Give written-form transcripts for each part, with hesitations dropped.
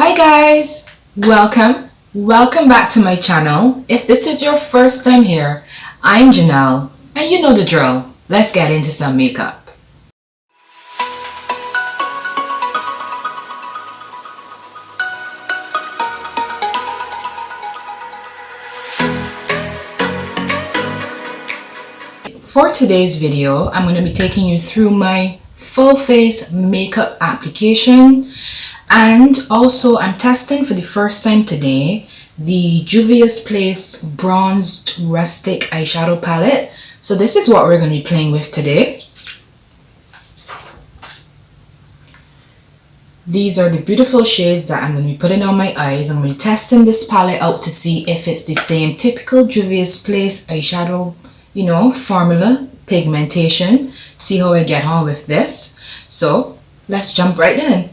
Hi guys, welcome back to my channel. If this is your first time here, I'm Janelle and you know the drill. Let's get into some makeup. For today's video, I'm going to be taking you through my full face makeup application, and also I'm testing for the first time today the JUVIA'S bronzed rustic eyeshadow palette. So this is what we're going to be playing with today. These are the beautiful shades that I'm going to be putting on my eyes. I'm going to be testing this palette out to see if it's the same typical JUVIA'S eyeshadow, formula, pigmentation. See how I get on with this. So let's jump right in.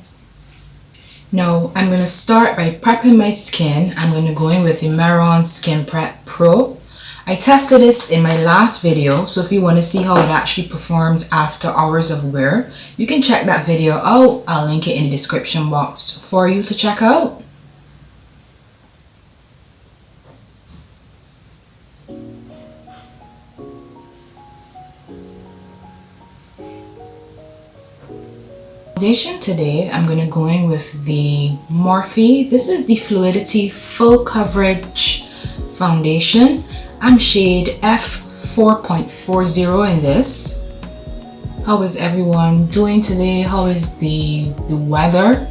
Now I'm going to start by prepping my skin. I'm going to go in with the Mehron Skin Prep Pro. I tested this in my last video, so if you want to see how it actually performs after hours of wear, you can check that video out. I'll link it in the description box for you to check out. Foundation today, I'm going to go in with the Morphe. This is the Fluidity Full Coverage Foundation. I'm shade F4.40 in this. How is everyone doing today? How is the weather?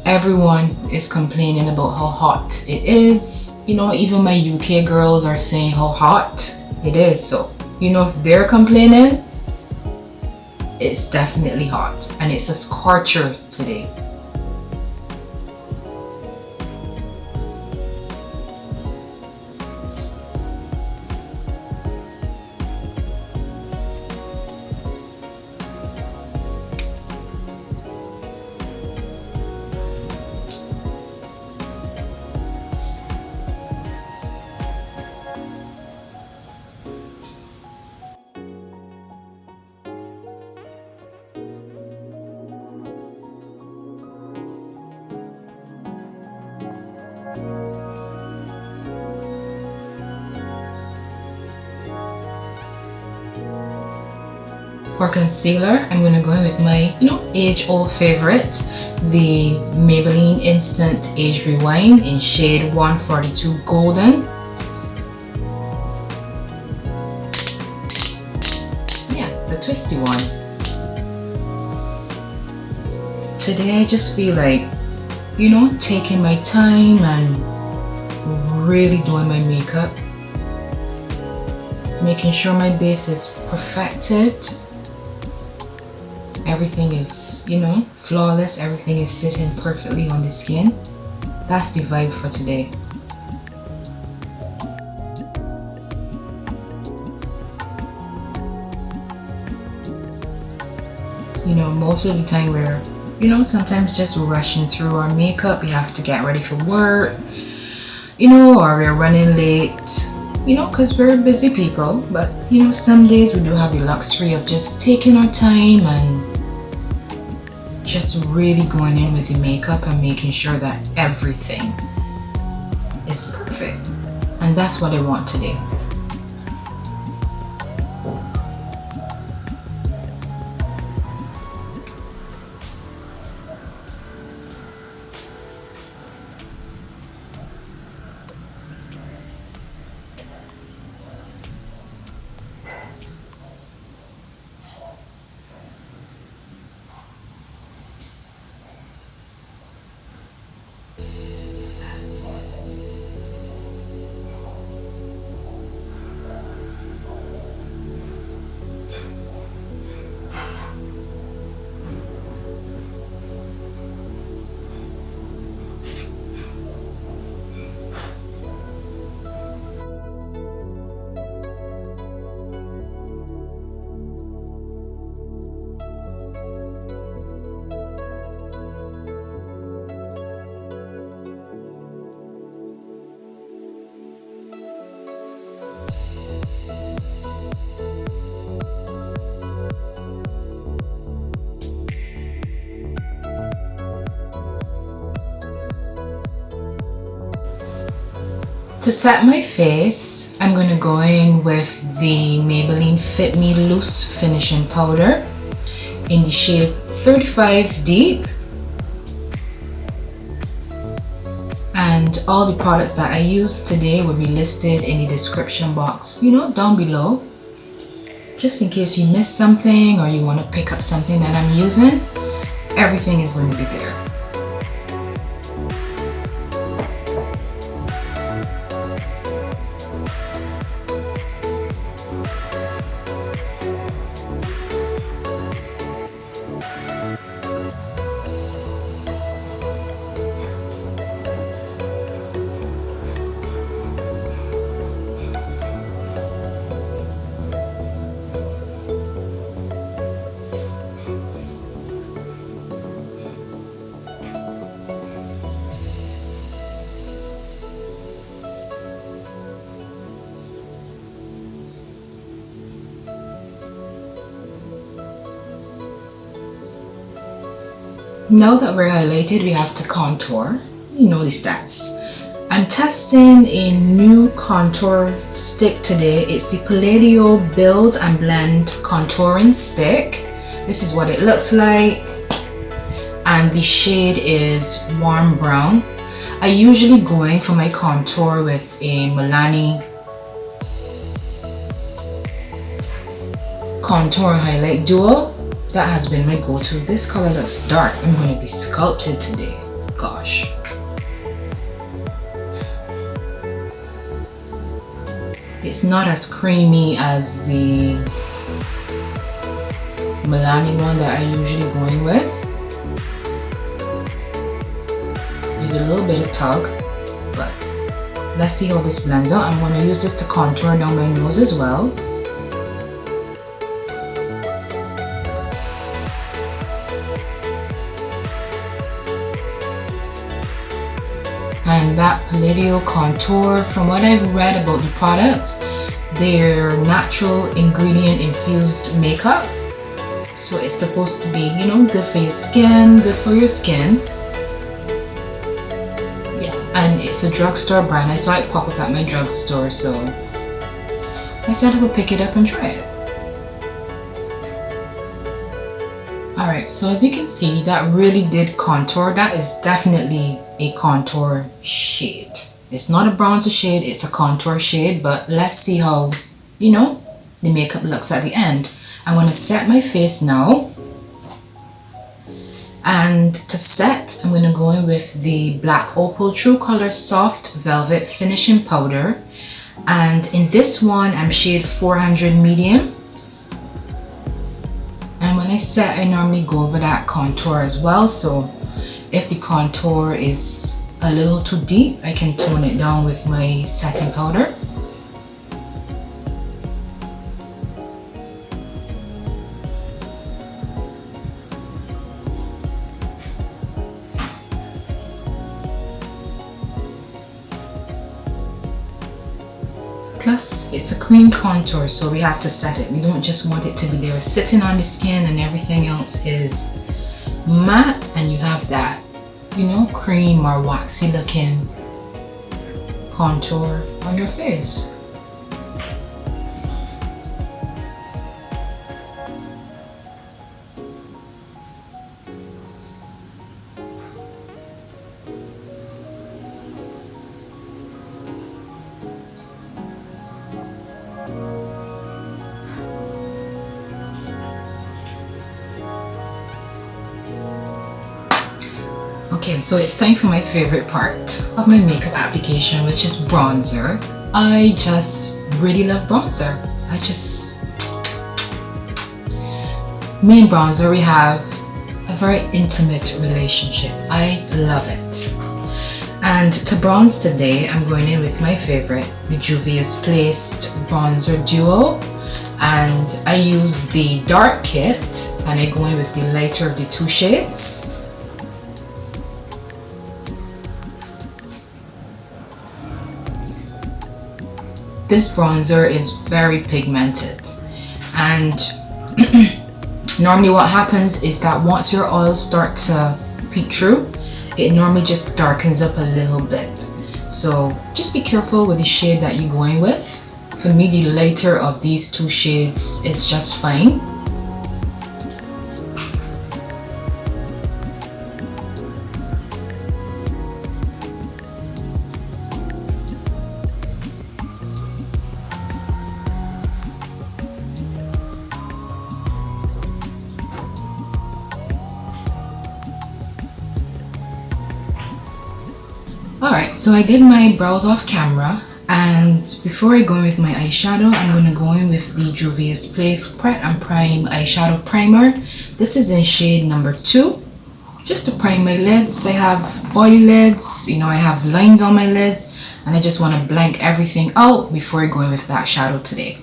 Everyone is complaining about how hot it is. Even my UK girls are saying how hot it is. So, if they're complaining, it's definitely hot, and it's a scorcher today. For concealer, I'm going to go in with my, age-old favorite, the Maybelline Instant Age Rewind in shade 142 Golden. Yeah, the twisty one. Today I just feel like, taking my time and really doing my makeup. Making sure my base is perfected. Everything is, flawless. Everything is sitting perfectly on the skin. That's the vibe for today. Most of the time we're, sometimes just rushing through our makeup. We have to get ready for work, or we're running late, because we're busy people. But, some days we do have the luxury of just taking our time and just really going in with the makeup and making sure that everything is perfect. And that's what I want today. To set my face, I'm going to go in with the Maybelline FitMe Loose Finishing Powder in the shade 35 Deep. And all the products that I use today will be listed in the description box, you know, down below. Just in case you missed something or you want to pick up something that I'm using, everything is going to be there. Now that we're highlighted, we have to contour. You know the steps. I'm testing a new contour stick today. It's the Palladio Build and Blend Contouring Stick. This is what it looks like. And the shade is warm brown. I usually go in for my contour with a Milani Contour Highlight Duo. That has been my go-to. This color looks dark. I'm going to be sculpted today. Gosh. It's not as creamy as the Milani one that I usually go in with. Use a little bit of tug, but let's see how this blends out. I'm going to use this to contour down my nose as well. And that Palladio contour, from what I've read about the products, they're natural ingredient infused makeup. So it's supposed to be, you know, good for your skin, good for your skin. Yeah, and it's a drugstore brand. I saw it pop up at my drugstore, so I said I would pick it up and try it. Alright, so as you can see, that really did contour. That is definitely a contour shade. It's not a bronzer shade, it's a contour shade, but let's see how, you know, the makeup looks at the end. I want to set my face now. And to set, I'm going to go in with the Black Opal True Color Soft Velvet Finishing Powder. And in this one, I'm shade 400 Medium. And when I set, I normally go over that contour as well. So if the contour is a little too deep, I can tone it down with my setting powder. Plus, it's a cream contour, so we have to set it. We don't just want it to be there sitting on the skin and everything else is matte and you have that, you know, cream or waxy looking contour on your face. Okay, so it's time for my favorite part of my makeup application, which is bronzer. I just really love bronzer. Me and bronzer, we have a very intimate relationship. I love it. And to bronze today, I'm going in with my favorite, the JUVIA'S Placed Bronzer Duo. And I use the dark kit and I go in with the lighter of the two shades. This bronzer is very pigmented, and normally what happens is that once your oils start to peek through, it normally just darkens up a little bit. So just be careful with the shade that you're going with. For me, the lighter of these two shades is just fine. Alright, so I did my brows off camera, and before I go in with my eyeshadow, I'm going to go in with the Juvia's Place Pret and Prime Eyeshadow Primer. This is in shade number 2. Just to prime my lids. I have oily lids, you know, I have lines on my lids, and I just want to blank everything out before I go in with that shadow today.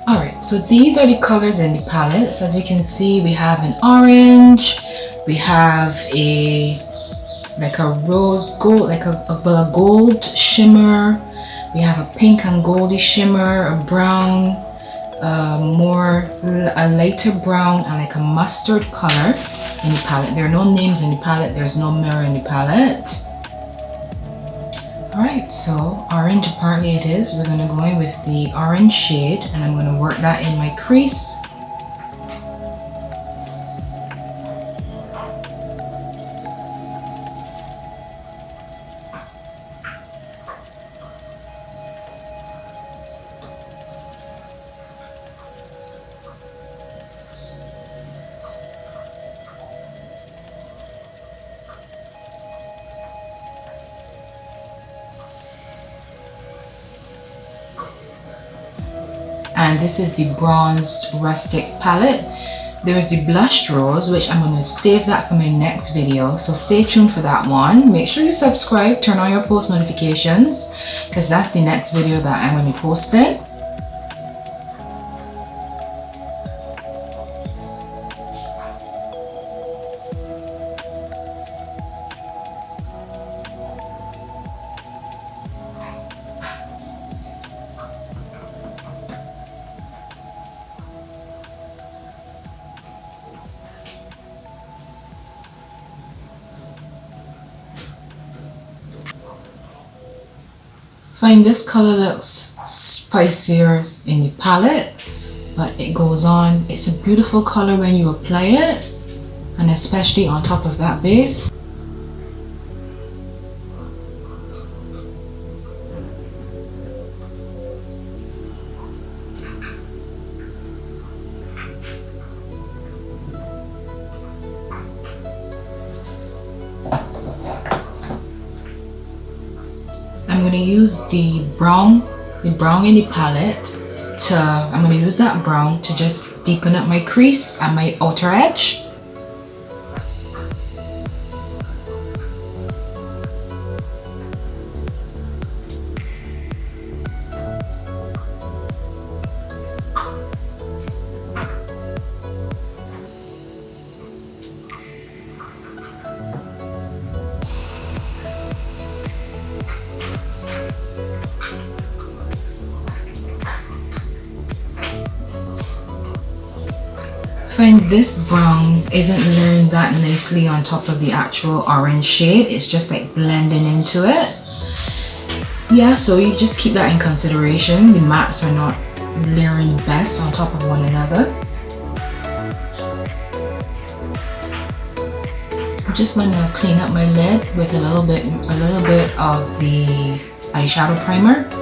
Alright, so these are the colors in the palettes. As you can see, we have an orange, we have like a rose gold, like a gold shimmer, we have a pink and goldy shimmer, a brown, a lighter brown, and like a mustard color in the palette. There are no names in the palette, there's no mirror in the palette. Alright, so orange apparently it is. We're going to go in with the orange shade, and I'm going to work that in my crease. And this is the bronzed rustic palette. There's the blushed rose, which I'm going to save that for my next video, so stay tuned for that one. Make sure you subscribe, turn on your post notifications, because that's the next video that I'm going to be posting. Find this color looks spicier in the palette, but it goes on. It's a beautiful color when you apply it, and especially on top of that base. I'm going to use the brown in the palette I'm going to use that brown to just deepen up my crease and my outer edge. Find this brown isn't layering that nicely on top of the actual orange shade. It's just like blending into it. Yeah, so you just keep that in consideration. The mattes are not layering best on top of one another. I'm just going to clean up my lid with a little bit of the eyeshadow primer.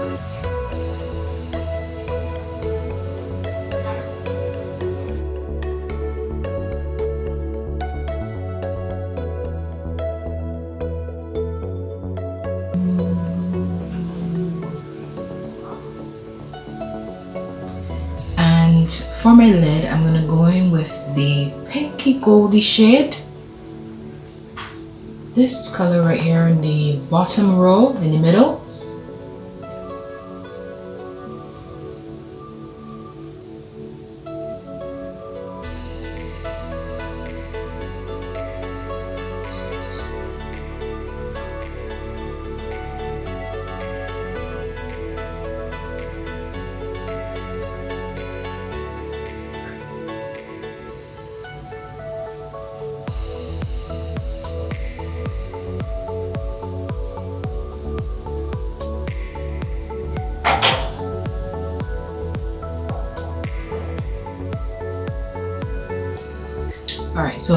And for my lid, I'm going to go in with the pinky goldy shade. This color right here in the bottom row, in the middle. Alright, so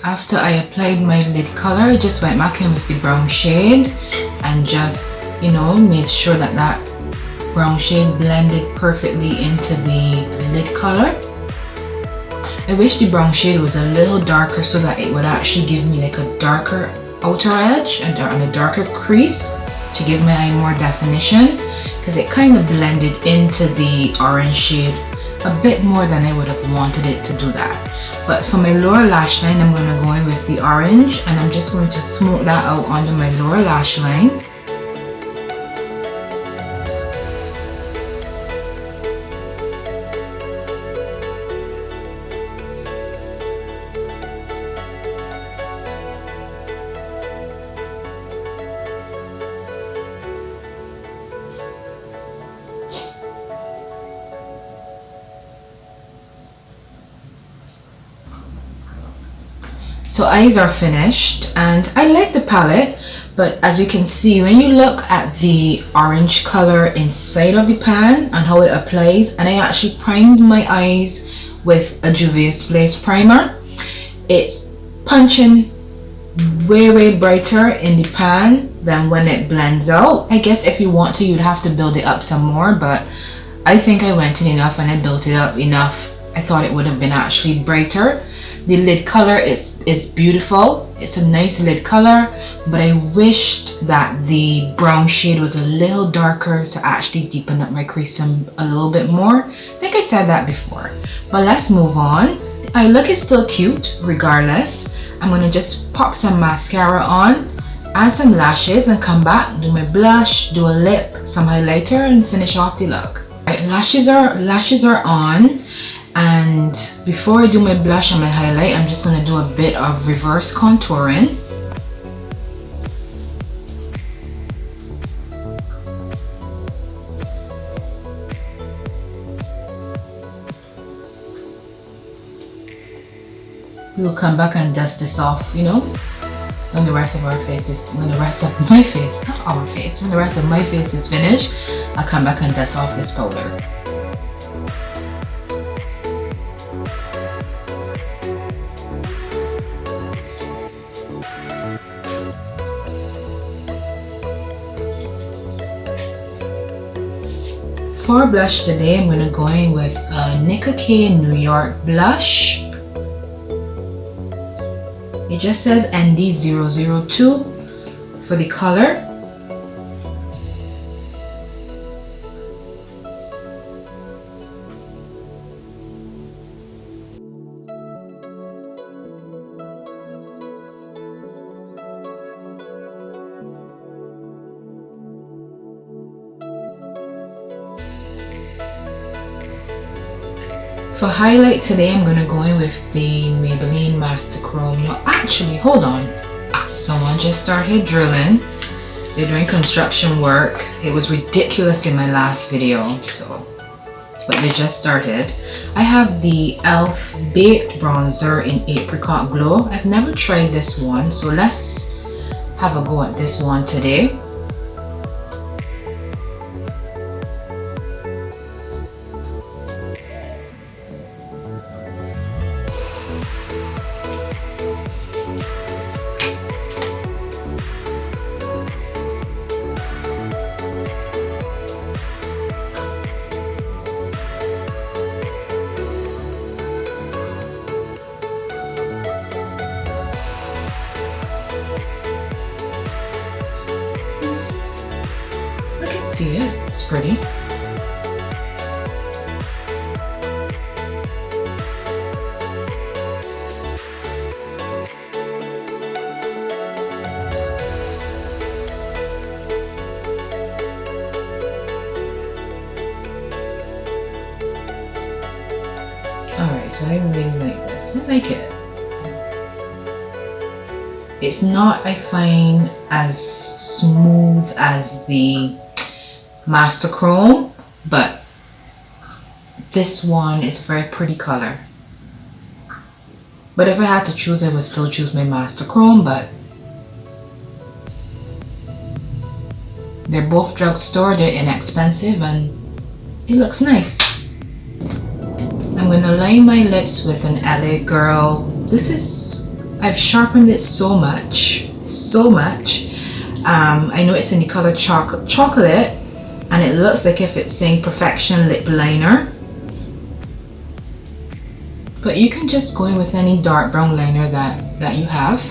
after I applied my lid color, I just went back in with the brown shade and just, you know, made sure that that brown shade blended perfectly into the lid color. I wish the brown shade was a little darker so that it would actually give me like a darker outer edge and a darker crease to give my eye more definition, because it kind of blended into the orange shade a bit more than I would have wanted it to do that. But for my lower lash line, I'm going to go in with the orange and I'm just going to smoke that out under my lower lash line. So eyes are finished and I like the palette, but as you can see, when you look at the orange color inside of the pan and how it applies, and I actually primed my eyes with a JUVIA'S primer, it's punching way brighter in the pan than when it blends out. I guess if you want to, you'd have to build it up some more, but I think I went in enough and I built it up enough. I thought it would have been actually brighter. The lid color is beautiful. It's a nice lid color, but I wished that the brown shade was a little darker to actually deepen up my crease a little bit more. I think I said that before, but let's move on. The eye look is still cute regardless. I'm gonna just pop some mascara on, add some lashes, and come back, do my blush, do a lip, some highlighter, and finish off the look. Right, lashes are on. And before I do my blush and my highlight, I'm just going to do a bit of reverse contouring. We'll come back and dust this off, you know, when the rest of my face is finished. I'll come back and dust off this powder. For blush today, I'm going to go in with a Nicka K New York blush. It just says ND002 for the color. For highlight today, I'm going to go in with the Maybelline Master Chrome. No, actually, hold on. Someone just started drilling. They're doing construction work. It was ridiculous in my last video, but they just started. I have the ELF Baked Bronzer in Apricot Glow. I've never tried this one, so let's have a go at this one today. See it? It's pretty. eye, so I really like this. I like it. It's not, I find, as smooth as the Master Chrome, but this one is a very pretty color. But if I had to choose, I would still choose my Master Chrome, but they're both drugstore, they're inexpensive, and it looks nice. I'm gonna line my lips with an LA Girl. This is, I've sharpened it so much. I know it's in the color chocolate, and it looks like if it's saying Perfection Lip Liner. But you can just go in with any dark brown liner that you have.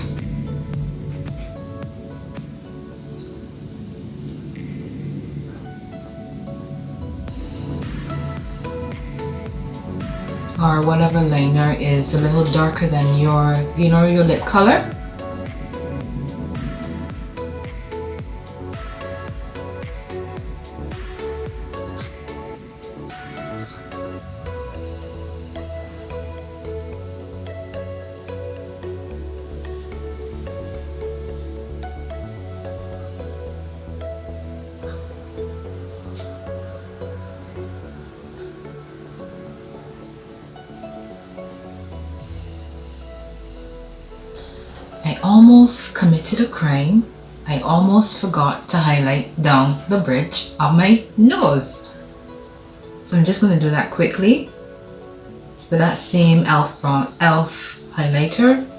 Or whatever liner is a little darker than your, you know, your lip color. I almost committed a crime. I almost forgot to highlight down the bridge of my nose. So I'm just going to do that quickly with that same ELF highlighter.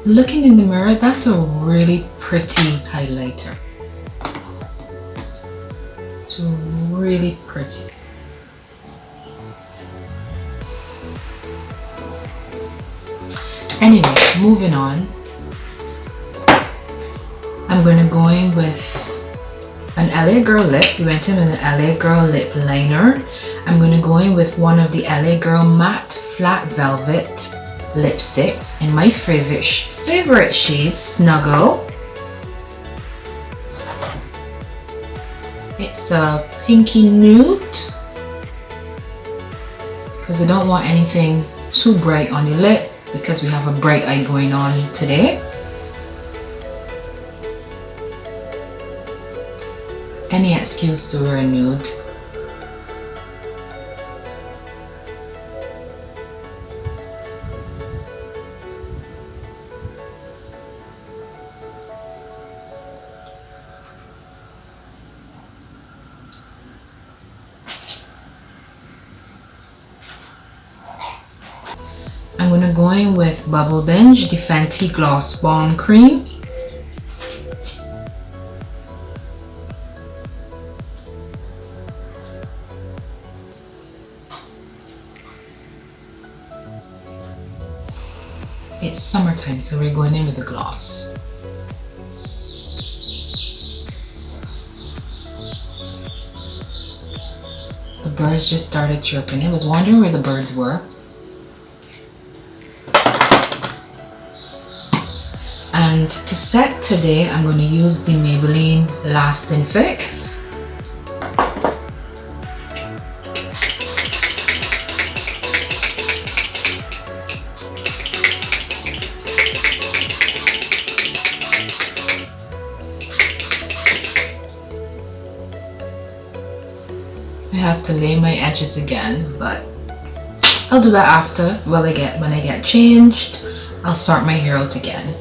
Looking in the mirror, that's a really pretty highlighter. It's really pretty. Anyway, moving on. I'm going to go in with an LA Girl lip. We went in with an LA Girl lip liner. I'm going to go in with one of the LA Girl matte flat velvet lipsticks in my favorite shade, Snuggle. It's a pinky nude because I don't want anything too bright on your lip because we have a bright eye going on today. Any excuse to wear a nude. I'm going to go in with Bubble Binge, the Fenty Gloss Bomb Cream. It's summertime, so we're going in with the gloss. The birds just started chirping. I was wondering where the birds were. And to set today, I'm going to use the Maybelline Lasting Fix. I have to lay my edges again, but I'll do that after. When I get changed, I'll sort my hair out again.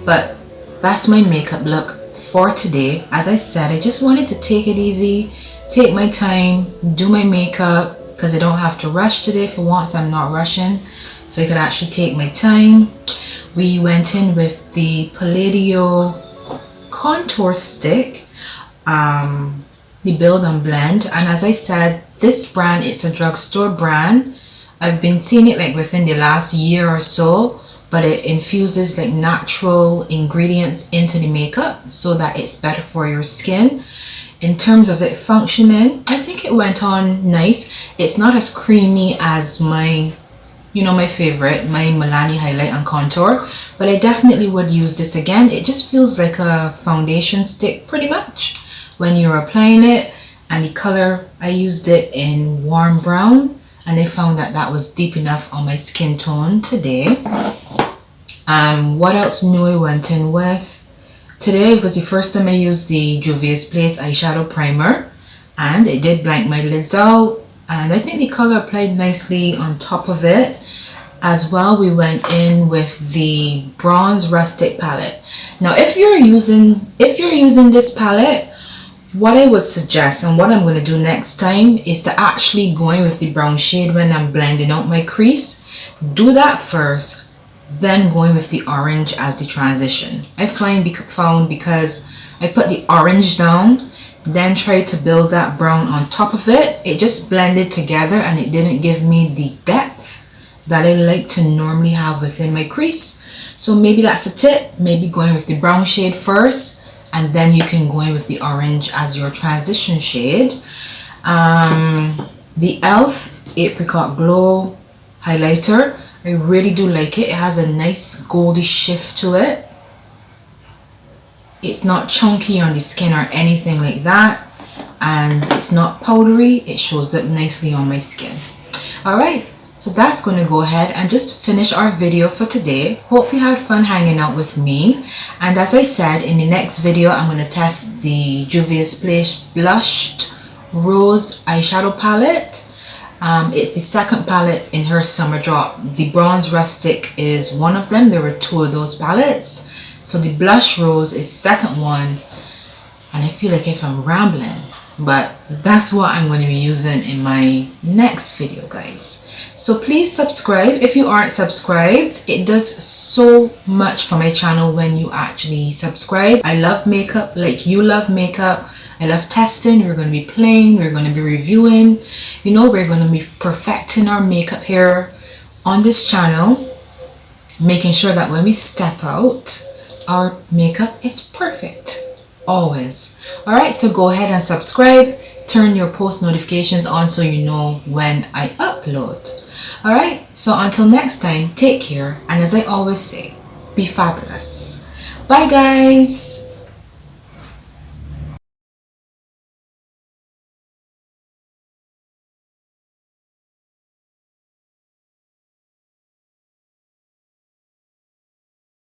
But that's my makeup look for today. As I said, I just wanted to take it easy, take my time, do my makeup, because I don't have to rush today. For once, I'm not rushing, so I could actually take my time. We went in with the Palladio contour stick, the Build and Blend, and as I said, this brand is a drugstore brand. I've been seeing it like within the last year or so, but it infuses like natural ingredients into the makeup so that it's better for your skin. In terms of it functioning, I think it went on nice. It's not as creamy as my, you know, my favorite, my Milani highlight and contour, but I definitely would use this again. It just feels like a foundation stick pretty much when you're applying it. And the color, I used it in warm brown, and I found that that was deep enough on my skin tone today. What else new I went in with? Today was the first time I used the JUVIA'S eyeshadow primer, and it did blank my lids out, and I think the color applied nicely on top of it. As well, we went in with the bronze rustic palette. Now if you're using this palette, what I would suggest and what I'm going to do next time is to actually go in with the brown shade when I'm blending out my crease. Do that first, then going with the orange as the transition. I found because I put the orange down, then tried to build that brown on top of it, it just blended together and it didn't give me the depth that I like to normally have within my crease. So maybe that's a tip, maybe going with the brown shade first, and then you can go in with the orange as your transition shade. The ELF Apricot Glow Highlighter, I really do like it. It has a nice goldy shift to it. It's not chunky on the skin or anything like that, and it's not powdery. It shows up nicely on my skin. Alright, so that's going to go ahead and just finish our video for today. Hope you had fun hanging out with me, and as I said, in the next video I'm going to test the JUVIA'S Blushed Rose eyeshadow palette. It's the second palette in her summer drop. The bronze rustic is one of them. There were two of those palettes, so the blush rose is the second one, and I feel like if I'm rambling, but that's what I'm going to be using in my next video, guys. So please subscribe if you aren't subscribed. It does so much for my channel when you actually subscribe. I love makeup like you love makeup. I love testing. We're going to be playing, we're going to be reviewing, you know, we're going to be perfecting our makeup here on this channel, making sure that when we step out, our makeup is perfect, always. Alright, so go ahead and subscribe, turn your post notifications on so you know when I upload. Alright, so until next time, take care, and as I always say, be fabulous. Bye guys!